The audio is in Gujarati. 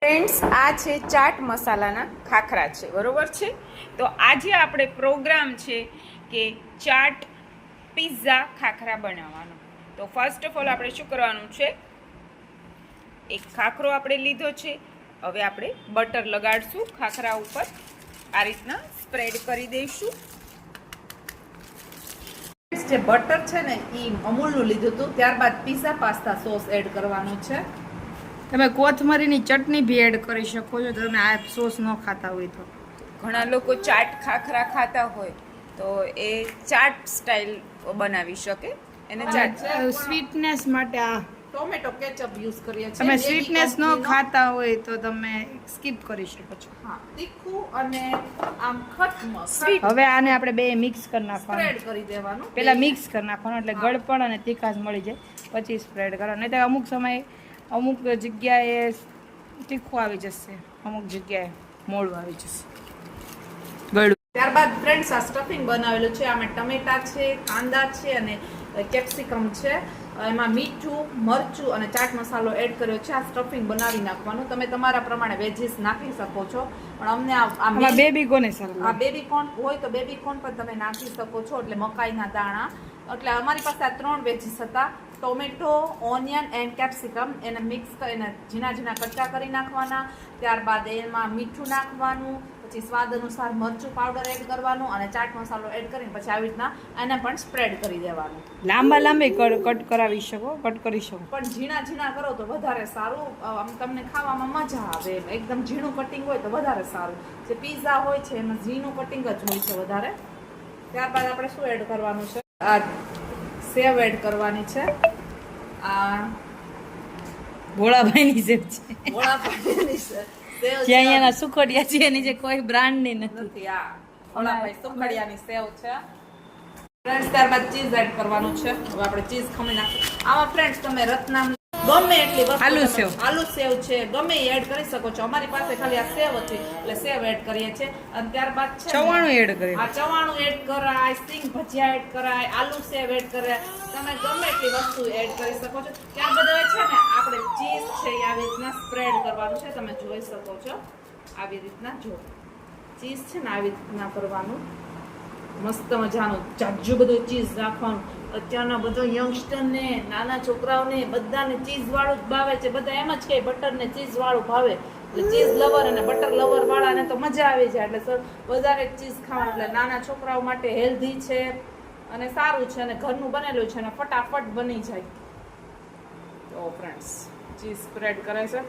ફ્રેન્ડ્સ, આ છે ચાટ મસાલાના ખાખરા છે, બરોબર છે. તો આજે આપણે પ્રોગ્રામ છે કે ચાટ પિઝા ખાખરા બનાવવાનો. તો ફર્સ્ટ ઓફ ઓલ આપણે શું કરવાનું છે, એક ખાખરો આપણે લીધો છે. હવે આપણે બટર લગાડશું ખાખરા ઉપર, આ રીતના સ્પ્રેડ કરી દઈશું. જે બટર છે ને એ અમૂલનું લીધું હતું, ત્યારબાદ પિઝા પાસ્તા સોસ એડ કરવાનો છે. તમે કોથમરીની ચટણી બી એડ કરી શકો છો, તમે આ સોસ ન ખાતા હોય તો. ઘણા લોકો ચાટ ખાખરા ખાતા હોય તો એ ચાટ સ્ટાઇલ બનાવી શકે. એને ચાટ સ્વીટનેસ માટે આ ટોમેટો કેચઅપ યુઝ કરીએ છીએ. તમે સ્વીટનેસ ન ખાતા હોય તો તમે સ્કીપ કરી શકો છો. હા, તીખું અને આમ ખટમસ. હવે આને આપણે બે મિક્સ કરી નાખવાનું, સ્પ્રેડ કરી દેવાનું. પેલા મિક્સ કરી નાખવાનું એટલે ગળપણ અને તીખાશ મળી જાય, પછી સ્પ્રેડ કરવાનું. નહીં તો અમુક સમયે અમુક જગ્યાએ તીખું આવી જશે, અમુક જગ્યાએ મોળું આવી જશે, ગળું. ત્યારબાદ ફ્રેન્ડ્સ આ સ્ટફિંગ બનાવેલું છે. આમાં ટમેટા છે, કાંદા છે અને કેપ્સિકમ છે. એમાં મીઠું, મરચું અને ચાટ મસાલો એડ કર્યો છે. આ સ્ટફિંગ બનાવી નાખવાનું. તમે તમારા પ્રમાણે વેજીસ નાખી શકો છો, પણ અમને આ બેબી કોને સારું, આ બેબી કોર્ન હોય તો બેબી કોર્ન પણ તમે નાખી શકો છો, એટલે મકાઈના દાણા. એટલે અમારી પાસે આ 3 વેજીસ હતા, ટોમેટો, ઓનિયન એન્ડ કેપ્સિકમ. એને મિક્સ કરીને ઝીણા ઝીણા કટકા કરી નાખવાના. ત્યારબાદ એમાં મીઠું નાખવાનું, પછી સ્વાદ અનુસાર મરચું પાવડર એડ કરવાનું અને ચાટ મસાલો એડ કરીને પછી આવી રીતના એને પણ સ્પ્રેડ કરી દેવાનું. લાંબા કટ કરાવી શકો, કટ કરી શકો, પણ ઝીણા ઝીણા કરો તો વધારે સારું. આમ તમને ખાવામાં મજા આવે. એકદમ ઝીણું કટિંગ હોય તો વધારે સારું. જે પિઝા હોય છે એમાં ઝીણું કટિંગ જ હોય છે વધારે. ત્યારબાદ આપણે શું એડ કરવાનું છે, આ સેવ એડ કરવાની છે. આ ભોળાભાઈની જેમ છે, ભોળાભાઈની સેવ જે અહીંયાના સુખડિયા છે એની જે કોઈ બ્રાન્ડની નથી. નથી. આ ભોળાભાઈ સુખડિયાની સેવ છે. ફ્રેન્ડ્સ ત્યારબાદ ચીઝ એડ કરવાનું છે. હવે આપણે ચીઝ ખમણી નાખીએ. આમાં ફ્રેન્ડ્સ તમે રત્નામ ગમે એટલી વસ્તુ, આલુ સેવ છે, ગમે એ એડ કરી શકો છો. અમારી પાસે ખાલી આ સેવ હતી એટલે સેવ એડ કરીએ છીએ. અને ત્યારબાદ છે ચવાણું એડ કરીએ. આ ચવાણું એડ કરાય, સિંગ ભજીયા એડ કરાય, આલુ સેવ એડ કરાય. તમે ગમે એટલી વસ્તુ એડ કરી શકો છો. ત્યારબાદ હવે છે ને આપણે ચીઝ છે એ આવી રીતના સ્પ્રેડ કરવાનું છે. તમે જોઈ શકો છો આવી રીતના. જો ચીઝ છે ને આવી રીતના કરવાનું, મસ્ત મજાનું જાજુ બધું ચીઝ નાખવાનું. અત્યારના બધા યંગસ્ટરને, નાના છોકરાઓને બધાને ચીઝ વાળું જ ભાવે છે. બધા એમ જ કે બટર ને ચીઝ વાળું ભાવે, એટલે ચીઝ લવર અને બટર લવર વાળાને તો મજા આવી જાય. એટલે સર વધારે ચીઝ ખાવાનું, એટલે નાના છોકરાઓ માટે હેલ્ધી છે અને સારું છે અને ઘરનું બનેલું છે અને ફટાફટ બની જાય. તો ફ્રેન્ડ્સ ચીઝ સ્પ્રેડ કરે છે.